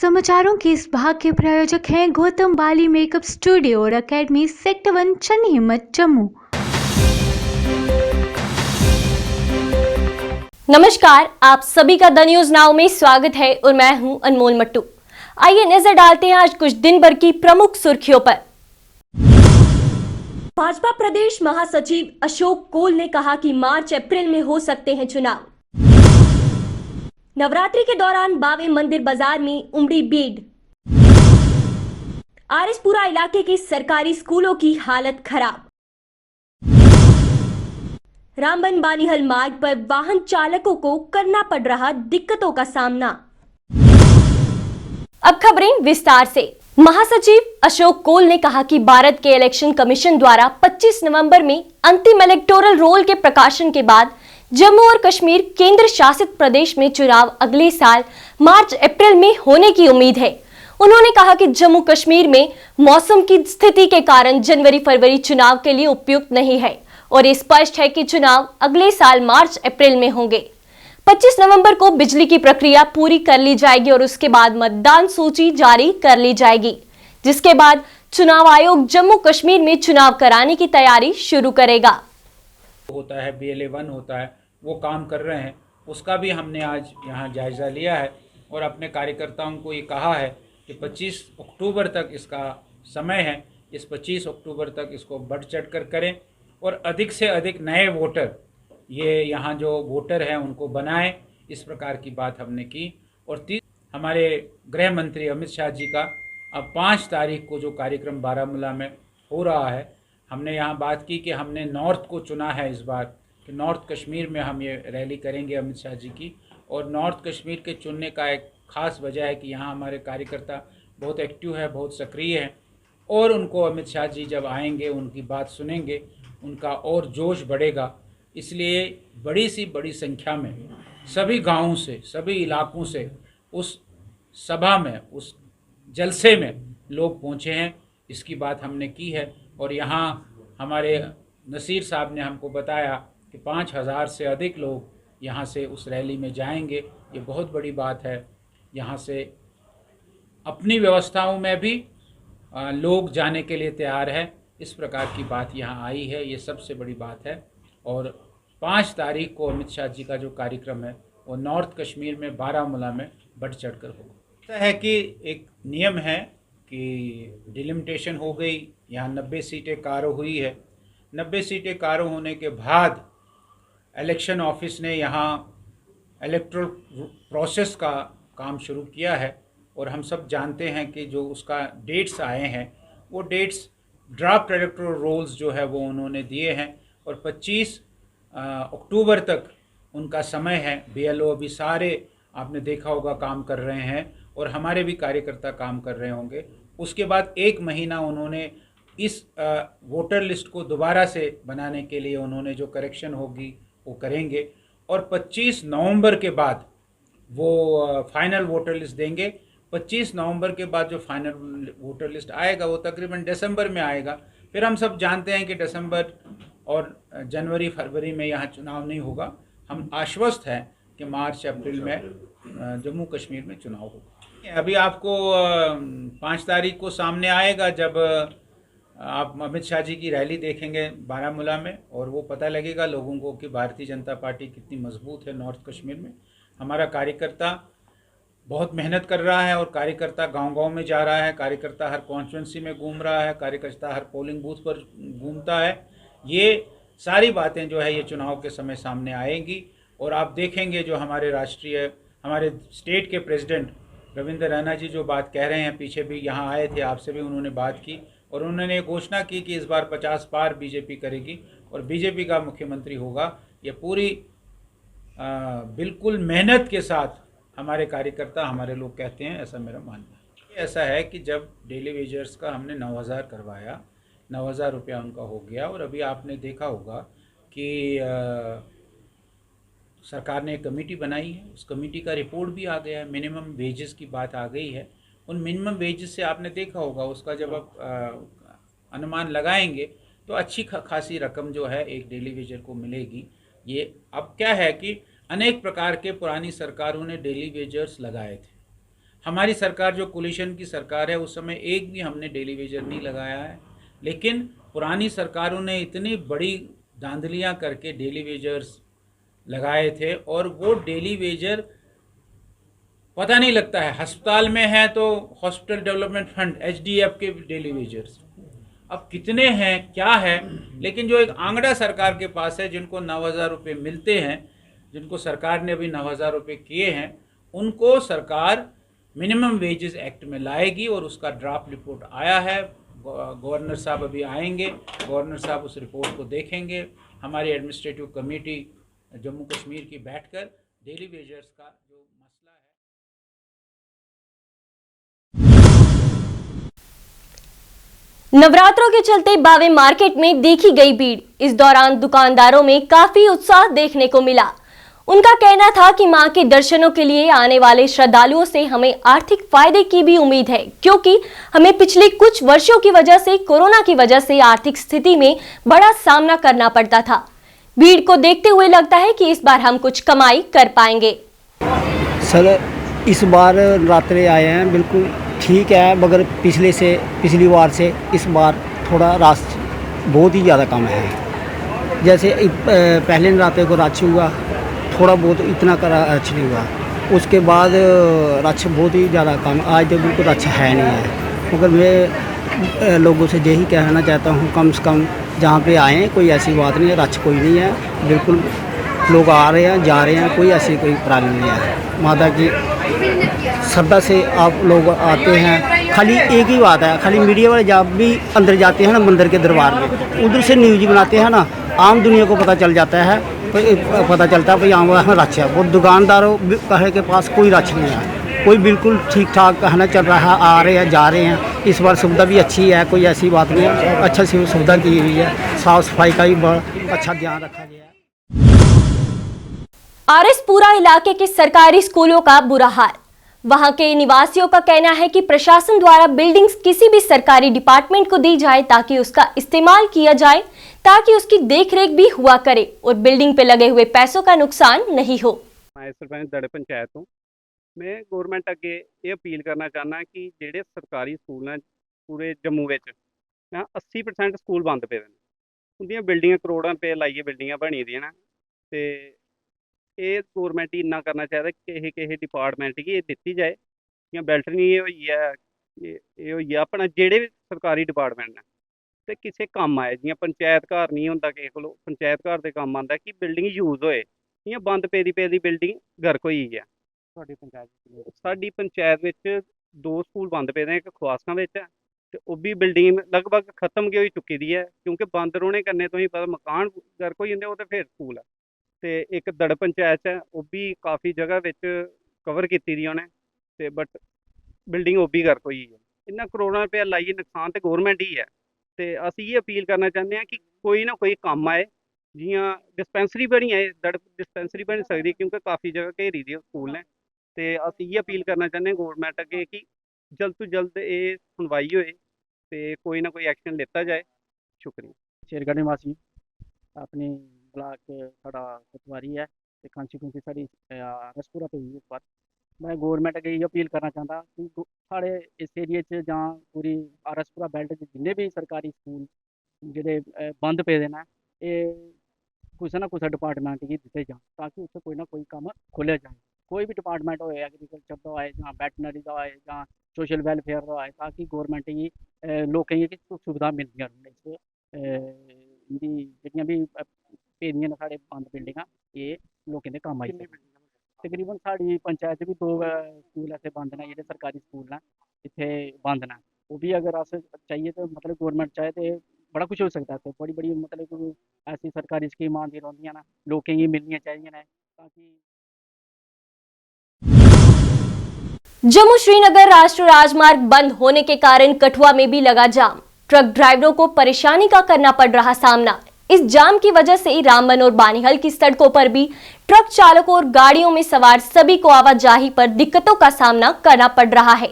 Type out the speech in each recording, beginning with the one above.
समाचारों के इस भाग के प्रायोजक हैं गौतम बाली मेकअप स्टूडियो और एकेडमी सेक्टर 1 चन्नी हिम्मत जम्मू। नमस्कार, आप सभी का द न्यूज नाउ में स्वागत है और मैं हूं अनमोल मट्टू। आइए नजर डालते हैं आज कुछ दिन भर की प्रमुख सुर्खियों पर। भाजपा प्रदेश महासचिव अशोक कोल ने कहा कि मार्च अप्रैल में हो सकते हैं चुनाव। नवरात्रि के दौरान बावे मंदिर बाजार में उमड़ी भीड़। आरएसपुरा इलाके के सरकारी स्कूलों की हालत खराब। रामबन बानीहल मार्ग पर वाहन चालकों को करना पड़ रहा दिक्कतों का सामना। अब खबरें विस्तार से। महासचिव अशोक कोल ने कहा कि भारत के इलेक्शन कमीशन द्वारा 25 नवंबर में अंतिम इलेक्टोरल रोल के प्रकाशन के बाद जम्मू और कश्मीर केंद्र शासित प्रदेश में चुनाव अगले साल मार्च अप्रैल में होने की उम्मीद है। उन्होंने कहा कि जम्मू कश्मीर में मौसम की स्थिति के कारण जनवरी फरवरी चुनाव के लिए उपयुक्त नहीं है और ये स्पष्ट है कि चुनाव अगले साल मार्च अप्रैल में होंगे। 25 नवंबर को बिजली की प्रक्रिया पूरी कर ली जाएगी और उसके बाद मतदान सूची जारी कर ली जाएगी, जिसके बाद चुनाव आयोग जम्मू कश्मीर में चुनाव कराने की तैयारी शुरू करेगा। होता है BLA 1 होता है, वो काम कर रहे हैं, उसका भी हमने आज यहाँ जायज़ा लिया है और अपने कार्यकर्ताओं को ये कहा है कि 25 अक्टूबर तक इसका समय है। इस 25 अक्टूबर तक इसको बढ़ चढ़ कर करें और अधिक से अधिक नए वोटर ये यहाँ जो वोटर हैं उनको बनाएं। इस प्रकार की बात हमने की। और हमारे गृह मंत्री अमित शाह जी का अब 5 तारीख को जो कार्यक्रम बारामूला में हो रहा है, हमने यहाँ बात की कि हमने नॉर्थ को चुना है इस बार कि नॉर्थ कश्मीर में हम ये रैली करेंगे अमित शाह जी की। और नॉर्थ कश्मीर के चुनने का एक ख़ास वजह है कि यहाँ हमारे कार्यकर्ता बहुत एक्टिव है, बहुत सक्रिय हैं और उनको अमित शाह जी जब आएंगे उनकी बात सुनेंगे, उनका और जोश बढ़ेगा। इसलिए बड़ी संख्या में सभी गाँवों से, सभी इलाकों से उस सभा में, उस जलसे में लोग पहुँचे हैं। इसकी बात हमने की है और यहाँ हमारे नसीर साहब ने हमको बताया कि 5000 से अधिक लोग यहाँ से उस रैली में जाएंगे। ये बहुत बड़ी बात है। यहाँ से अपनी व्यवस्थाओं में भी लोग जाने के लिए तैयार है। इस प्रकार की बात यहाँ आई है, ये सबसे बड़ी बात है। और 5 तारीख को अमित शाह जी का जो कार्यक्रम है वो नॉर्थ कश्मीर में बारामूला में बढ़ चढ़ कर होगा। ऐसा है कि एक नियम है कि डिलिमिटेशन हो गई, यहाँ 90 सीटें कारो हुई है। 90 सीटें कारो होने के बाद इलेक्शन ऑफिस ने यहाँ इलेक्टोरल प्रोसेस का काम शुरू किया है और हम सब जानते हैं कि जो उसका डेट्स आए हैं वो डेट्स ड्राफ्ट इलेक्टोरल रोल्स जो है वो उन्होंने दिए हैं और 25 अक्टूबर तक उनका समय है। BLO अभी सारे आपने देखा होगा काम कर रहे हैं और हमारे भी कार्यकर्ता काम कर रहे होंगे। उसके बाद 1 महीना उन्होंने इस वोटर लिस्ट को दोबारा से बनाने के लिए उन्होंने जो करेक्शन होगी वो करेंगे और 25 नवंबर के बाद वो फाइनल वोटर लिस्ट देंगे। 25 नवंबर के बाद जो फाइनल वोटर लिस्ट आएगा वो तकरीबन दिसंबर में आएगा। फिर हम सब जानते हैं कि दिसंबर और जनवरी फरवरी में यहाँ चुनाव नहीं होगा। हम आश्वस्त हैं कि मार्च अप्रैल में जम्मू कश्मीर में चुनाव होगा। अभी आपको 5 तारीख को सामने आएगा जब आप अमित शाह जी की रैली देखेंगे बारामूला में और वो पता लगेगा लोगों को कि भारतीय जनता पार्टी कितनी मजबूत है नॉर्थ कश्मीर में। हमारा कार्यकर्ता बहुत मेहनत कर रहा है और कार्यकर्ता गांव-गांव में जा रहा है, कार्यकर्ता हर कॉन्स्टिट्यूंसी में घूम रहा है, कार्यकर्ता हर पोलिंग बूथ पर घूमता है। ये सारी बातें जो है ये चुनाव के समय सामने आएंगी और आप देखेंगे जो हमारे स्टेट के प्रेसिडेंट रविंद्र रैना जी जो बात कह रहे हैं, पीछे भी यहाँ आए थे, आपसे भी उन्होंने बात की और उन्होंने घोषणा की कि इस बार 50 पार बीजेपी करेगी और बीजेपी का मुख्यमंत्री होगा। ये पूरी बिल्कुल मेहनत के साथ हमारे कार्यकर्ता, हमारे लोग कहते हैं, ऐसा मेरा मानना है। ऐसा है कि जब डेली वेजर्स का हमने 9000 करवाया, 9000 रुपया उनका हो गया और अभी आपने देखा होगा कि सरकार ने एक कमेटी बनाई है, उस कमेटी का रिपोर्ट भी आ गया है। मिनिमम वेजेस की बात आ गई है। उन मिनिमम वेजेस से आपने देखा होगा उसका जब आप अनुमान लगाएंगे तो अच्छी खासी रकम जो है एक डेली वेजर को मिलेगी। ये अब क्या है कि अनेक प्रकार के पुरानी सरकारों ने डेली वेजर्स लगाए थे हमारी सरकार जो कोलिशन की सरकार है उस समय एक भी हमने डेली वेजर नहीं लगाया है, लेकिन पुरानी सरकारों ने इतनी बड़ी धांधलियाँ करके डेली वेजर्स लगाए थे और वो डेली वेजर पता नहीं लगता है। अस्पताल में है तो हॉस्पिटल डेवलपमेंट फंड HDF के डेली वेजर्स अब कितने हैं क्या है, लेकिन जो एक आंकड़ा सरकार के पास है जिनको 9,000 रुपये मिलते हैं, जिनको सरकार ने अभी 9,000 रुपये किए हैं, उनको सरकार मिनिमम वेजेस एक्ट में लाएगी और उसका ड्राफ्ट रिपोर्ट आया है। गवर्नर साहब अभी आएंगे, गवर्नर साहब उस रिपोर्ट को देखेंगे। हमारी एडमिनिस्ट्रेटिव कमेटी जम्मू कश्मीर की बैठकर डेली वेजर्स का जो मसला है। नवरात्रों के चलते बावे मार्केट में देखी गई भीड़। इस दौरान दुकानदारों में काफी उत्साह देखने को मिला। उनका कहना था कि मां के दर्शनों के लिए आने वाले श्रद्धालुओं से हमें आर्थिक फायदे की भी उम्मीद है, क्योंकि हमें पिछले कुछ वर्षों की वजह से कोरोना की वजह से आर्थिक स्थिति में बड़ा सामना करना पड़ता था। भीड़ को देखते हुए लगता है कि इस बार हम कुछ कमाई कर पाएंगे। सर इस बार नवरात्रे आए हैं बिल्कुल ठीक है, मगर पिछली बार से इस बार थोड़ा रश बहुत ही ज़्यादा कम है। जैसे पहले नवरात्रे को रश हुआ, थोड़ा बहुत इतना का रश नहीं हुआ, उसके बाद रश बहुत ही ज़्यादा कम, आज तो बिल्कुल रश है नहीं है। मगर मैं लोगों से यही कहना चाहता हूँ कम से कम जहाँ पे आएँ कोई ऐसी बात नहीं है, रश कोई नहीं है, बिल्कुल लोग आ रहे हैं जा रहे हैं, कोई ऐसी कोई प्रॉब्लम नहीं है। माता की श्रद्धा से आप लोग आते हैं। खाली एक ही बात है, खाली मीडिया वाले जब भी अंदर जाते हैं ना मंदिर के दरबार में, उधर से न्यूज बनाते हैं ना, आम दुनिया को पता चल जाता है, पता चलता है भाई यहाँ रश है। वो दुकानदारों के पास कोई रश नहीं है, कोई बिल्कुल ठीक ठाक कहना चल रहा है, आ रहे हैं जा रहे हैं। इस बार सुविधा भी अच्छी है, कोई ऐसी बात नहीं है, अच्छा सुविधा की हुई है, साफ़ सफाई का भी बड़ा अच्छा ध्यान रखा गया है। आरएसपुरा इलाके के सरकारी स्कूलों का बुरा हाल। वहां के निवासियों का कहना है कि प्रशासन द्वारा बिल्डिंग्स किसी भी सरकारी डिपार्टमेंट को दी जाए ताकि उसका इस्तेमाल किया जाए, ताकि उसकी देखरेख भी हुआ करे और बिल्डिंग पे लगे हुए पैसों का नुकसान नहीं हो। मैं सरपंच दड़ पंचायत हूँ। मैं गौरमेंट अगे ये अपील करना चाहना कि जेडे सरकारी स्कूल हैं पूरे जम्मू में 80% स्कूल बंद पे हैं। उनकी बिल्डिंग करोड़ों रुपये लाइए बिल्डिंग बनी दी ना, तो ये गौरमेंट ही इन्ना करना चाहिए कि किसी डिपार्टमेंट की ये दी जाए। जियां बैल्टनी ये अपना जेडे भी सरकारी डिपार्टमेंट ने तो किसी काम आए, जियां पंचायत घर नहीं होंदा किसी को, पंचायत घर के काम आंदा कि बिल्डिंग यूज होए। इयां बंद पेदी बिल्डिंग गर्क होई है। साडी पंचायत विच 2 स्कूल बंद पे ने, एक खवासां विच है ते ओह भी बिल्डिंग लगभग खत्म गई चुकी दी है, क्योंकि बंद रौहने कन्नै तो ही पता मकान गर्क हो जांदे, ओह ते फिर स्कूल है। ते एक दड़ पंचायत है, वह भी काफ़ी जगह विच कवर की दी उन्हें, ते बट बिल्डिंग वह भी गर्क हुई है। इन्ना करोड़ों रुपया लाइए नुकसान तो गौरमेंट ही है। तो असीं ये अपील करना चाहते हैं कि कोई ना कोई काम आए, जियां डिस्पेंसरी बनी है, दड़ डिस्पेंसरी बन सकती, क्योंकि काफ़ी जगह घेरी दी स्कूल ने। तो असीं ये अपील करना चाहते हैं गौरमेंट अगे कि जल्द तो जल्द ये सुनवाई होए तो कोई ना कोई एक्शन लेता जाए। शुक्रिया। शेरगढ़ निवासी अपनी ब्लाक साढ़ा पटवारी है, कॉन्स्टिट्यूंसी साड़ी आरएसपुरा पे हुई। इस बार मैं गौरमेंट अगे ये अपील करना चाहता कि साढ़े इस एरिए च जां पूरी आरएसपुरा बेल्ट च जिन्ने भी सरकारी स्कूल जेह्ड़े बंद पेदे न, कुछ ना कुछ डिपार्टमेंट गी दित्ते जान, ताकि उत्थे कोई ना कोई कम्म खोलिया जाए। कोई भी डिपार्टमेंट होए, एग्रीकल्चर का होए जां वैटनरी का होए जां सोशल वेलफेयर का होए, ताकि गौरमेंट गी लोकें गी सुविधा मिलदियां रौहन। इंदी जेह्ड़ियां भी पेदियां न साढ़े बंद बिल्डिंगां, ये लोकें दे कम्म आई सकदियां। तकरीबन साड़ी पंचायत भी 2 स्कूल ऐसे बंद न, जेह्ड़े सरकारी स्कूल न इत्थे बंद न। वो भी अगर अस चाहिए तो मतलब गौरमेंट चाहे तो बड़ा कुछ हो सकता है। बड़ी बड़ी मतलब ऐसी सरकारी स्कीमां आंदी रौंह्दियां न, लोकें गी मिलनियां चाहिदियां न, ताकि जम्मू श्रीनगर राष्ट्रीय राजमार्ग बंद होने के कारण कठुआ में भी लगा जाम। ट्रक ड्राइवरों को परेशानी का करना पड़ रहा सामना। इस जाम की वजह से रामबन और बानीहल की सड़कों पर भी ट्रक चालकों और गाड़ियों में सवार सभी को आवाजाही पर दिक्कतों का सामना करना पड़ रहा है।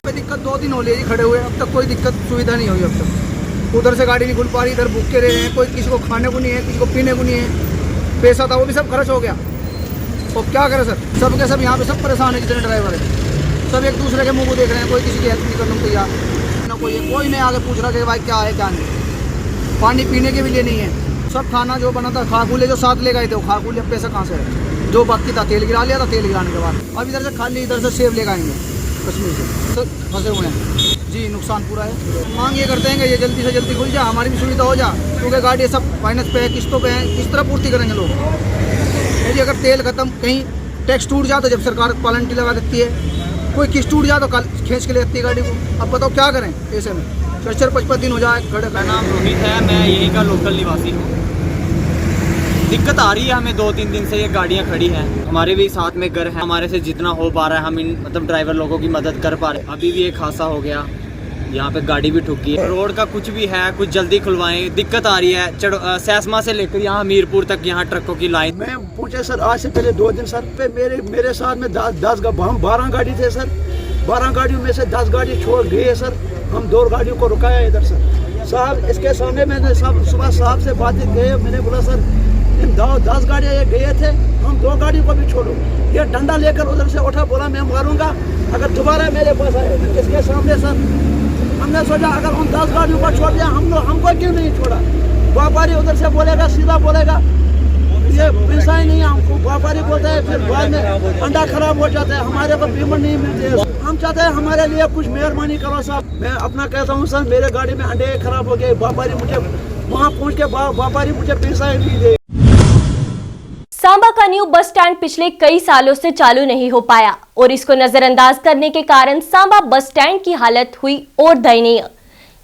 दिक्कत 2 दिन हो रही है खड़े हुए, अब तक कोई दिक्कत सुविधा नहीं हुई। अब तक उधर से गाड़ी नहीं खुल पा रही, इधर भूख के रहे हैं, कोई किसी को खाने को नहीं है, किसी को पीने को नहीं है। पैसा था वो भी सब खर्च हो गया। अब क्या करें सर, सब के सब यहाँ पे सब परेशान है, जितने ड्राइवर है। सब एक दूसरे के मुंह को देख रहे हैं, कोई किसी की हेल्प नहीं करने को तैयार ना, कोई नहीं आगे पूछ रहा कि भाई क्या है क्या नहीं। पानी पीने के भी लिए नहीं है। सब खाना जो बना था खाकूले जो साथ ले गए थे वो खाकूले पैसा कहाँ से है, जो बाकी था तेल गिरा लिया था, तेल गिराने के बाद अब इधर से खाली इधर से सेब ले आएंगे कश्मीर से, सब फंसे हुए हैं जी, नुकसान पूरा है। मांग ये करते हैं कि ये जल्दी से जल्दी खुल जा, हमारी भी सुविधा हो जा, क्योंकि गाड़ी सब फाइनेंस पे है, किस्तों पे है, किस तरह पूर्ति करेंगे लोग। यदि अगर तेल खत्म, कहीं टैक्स टूट जाए तो जब सरकार पालंटी लगा देती है, कोई किस्त टूट जाए तो खींच के ले जाती है गाड़ी को। अब बताओ क्या करें ऐसे में, 4-5 दिन हो जाए खड़े। मेरा नाम रोहित है, मैं यहीं का लोकल निवासी हूँ। दिक्कत आ रही है हमें 2-3 दिन से, ये गाड़ियाँ खड़ी हैं। हमारे भी साथ में घर है, हमारे से जितना हो पा रहा है हम इन मतलब ड्राइवर लोगों की मदद कर पा रहे हैं। अभी भी एक हादसा हो गया, यहाँ पे गाड़ी भी ठुकी है। रोड का कुछ भी है, कुछ जल्दी खुलवाएं, दिक्कत आ रही है। सैसमा से लेकर यहाँ मीरपुर तक यहाँ ट्रकों की लाइन। मैं पूछे सर, आज से पहले 2 दिन सर पे मेरे साथ में 12 गाड़ी थे सर। 12 गाड़ियों में से 10 गाड़ी छोड़ गए सर। हम 2 गाड़ियों को रुकाया इधर सर। साहब इसके सामने मैंने सुबह साहब से बातें किए, मैंने बोला सर इन 10 गाड़ियाँ ये गए थे, हम 2 गाड़ियों को भी छोड़ो। ये डंडा लेकर उधर से उठा, बोला मैं मारूंगा अगर दोबारा मेरे पास आए। इसके सामने सर हमने सोचा अगर उन 10 गाड़ियों को छोड़ दिया, हमको क्यों नहीं छोड़ा। व्यापारी उधर से बोलेगा, सीधा बोलेगा ये पैसा ही नहीं है हमको। व्यापारी बोलता है, फिर बाद में अंडा खराब हो जाता है, हमारे को पेमेंट नहीं मिलती है। हम चाहते हैं हमारे लिए कुछ मेहरबानी करो साहब। मैं अपना कहता हूँ सर, मेरे गाड़ी में अंडे खराब हो गए, व्यापारी मुझे वहाँ पहुँच के व्यापारी मुझे पैसा ही नहीं दे। सांबा का न्यू बस स्टैंड पिछले कई सालों से चालू नहीं हो पाया और इसको नजरअंदाज करने के कारण सांबा बस स्टैंड की हालत हुई और दयनीय।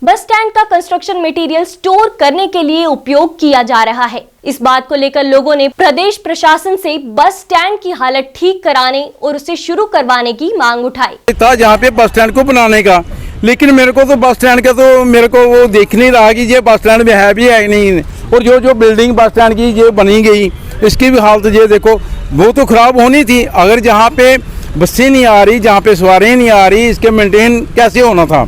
बस स्टैंड का कंस्ट्रक्शन मटेरियल स्टोर करने के लिए उपयोग किया जा रहा है। इस बात को लेकर लोगों ने प्रदेश प्रशासन से बस स्टैंड की हालत ठीक कराने और उसे शुरू करवाने की मांग उठाई था जहाँ पे बस स्टैंड को बनाने का। लेकिन मेरे को तो बस स्टैंड का तो मेरे को वो देख नहीं रहा कि ये बस स्टैंड में है भी है नहीं। और जो बिल्डिंग बस स्टैंड की ये बनी गई, इसकी भी हालत ये देखो, वो तो ख़राब होनी थी। अगर जहाँ पे बसें नहीं आ रही, जहाँ पे सवारियाँ नहीं आ रही, इसके मेंटेन कैसे होना था,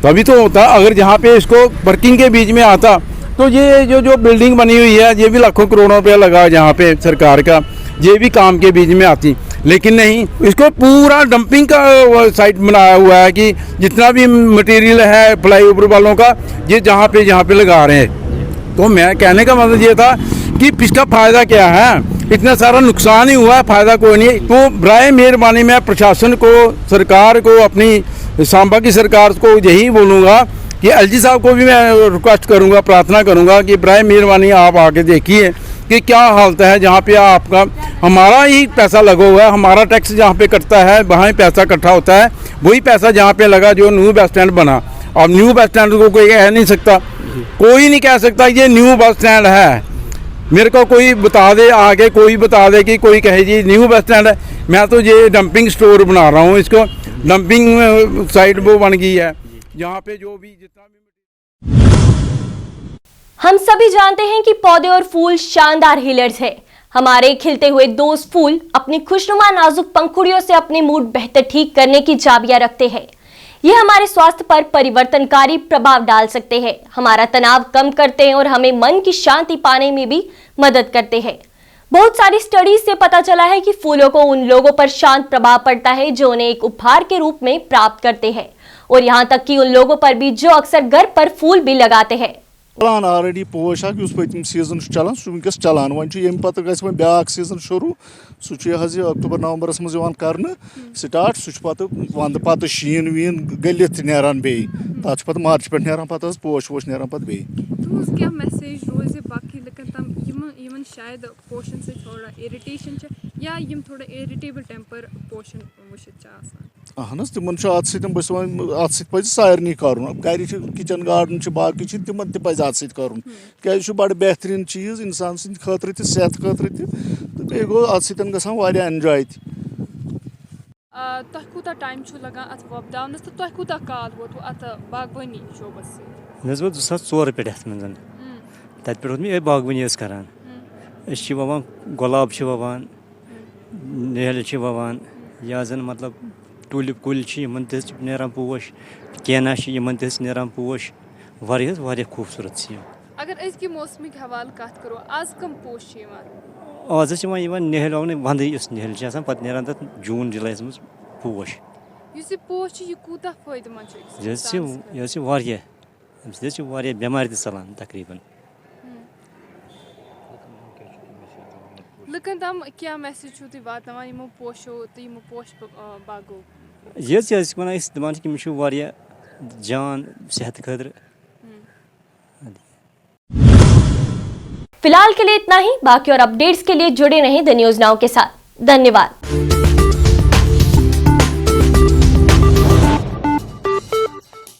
तभी तो होता। अगर जहाँ पे इसको वर्किंग के बीच में आता तो ये जो बिल्डिंग बनी हुई है, ये भी लाखों करोड़ों रुपया लगा जहाँ पे सरकार का, ये भी काम के बीच में आती। लेकिन नहीं, इसको पूरा डंपिंग का साइट बनाया हुआ है कि जितना भी मटेरियल है फ्लाईओवर वालों का, ये जहाँ पे लगा रहे हैं। तो मैं कहने का मतलब ये था कि इसका फ़ायदा क्या है, इतना सारा नुकसान ही हुआ है, फ़ायदा कोई नहीं। तो बराए मेहरबानी मैं प्रशासन को, सरकार को, अपनी सांबा की सरकार को यही बोलूँगा कि एलजी साहब को भी मैं रिक्वेस्ट करूँगा, प्रार्थना करूँगा कि बराए मेहरबानी आप आके देखिए कि क्या हालत है। जहाँ पे आपका हमारा ही पैसा लगा हुआ है, हमारा टैक्स जहाँ पे कटता है वहाँ ही पैसा इकट्ठा होता है, वही पैसा जहाँ पे लगा जो न्यू बस स्टैंड बना। अब न्यू बस स्टैंड को कोई कह नहीं सकता, कोई नहीं कह सकता ये न्यू बस स्टैंड है। मेरे को कोई बता दे, आगे कोई बता दे कि कोई कहे जी न्यू बस स्टैंड है। मैं तो ये डंपिंग स्टोर बना रहा हूँ, इसको डंपिंग साइट वो बन गई है यहाँ पे जो भी जितना भी। हम सभी जानते हैं कि पौधे और फूल शानदार हीलर्स है। हमारे खिलते हुए दोस्त फूल अपनी खुशनुमा नाजुक पंखुड़ियों से अपने मूड बेहतर ठीक करने की चाबियां रखते हैं। ये हमारे स्वास्थ्य पर परिवर्तनकारी प्रभाव डाल सकते हैं, हमारा तनाव कम करते हैं और हमें मन की शांति पाने में भी मदद करते हैं। बहुत सारी स्टडीज से पता चला है कि फूलों को उन लोगों पर शांत प्रभाव पड़ता है जो उन्हें एक उपहार के रूप में प्राप्त करते हैं, और यहाँ तक कि उन लोगों पर भी जो अक्सर घर पर फूल भी लगाते हैं। चलान ऑलरेडी पोश पत्म सीजन चलान सह वनकस चलान वो पे गो ब्या सीजन शुरू सह अक्टूबर नवंबरस मज कर स्टार्ट सह वंद पे शीन वीन गलित नान बे तथ पे मार्च पे नान पे पोश वोश नान पे बे क्या मैसेज रोज बाकी लुकन तम यमन शायद पोशन से थोड़ा इरिटेशन या यम थोड़ा इरिटेबल टेम्पर पोशन वुशित अहन तिमन अत सज सारे कर गर किचन गार्डन बाकी तिमन तज अत कर क्या बड़ बेहतरीन चीज़ इंसान सद खतर सेहत खतर बे गो अत गया एंजॉय कूता टाइम लगा अत वपदावनस तो तुह कूता काल वोत अत बागवानी शोबस मे वो 2004 पे मन तत पे बागवानी करान ववान गुलाब ववान नेहल ववान या जन मतलब टूलिप कुल नारान पोश कैना नारान पोश वारिया खूबसूरत अगर अजक मौसमिक हवाल कत करो आज कम पोश आज नेहल वंद नेहल पे नारान तक जून जुलाई मज पोश युस ये पोश छ ये कूता फायदेमंद छ यह वारिया बेमार ति चलान तकरीबन लुकन तम क्या मैसेज छु तुम वातावन यमो पोशो तो यमो पोश बागो यह वन दपान कि वारिया जान सेहत खतर। फिलहाल के लिए इतना ही। बाकी और अपडेट्स के लिए जुड़े रहें द न्यूज़ नाउ के साथ। धन्यवाद।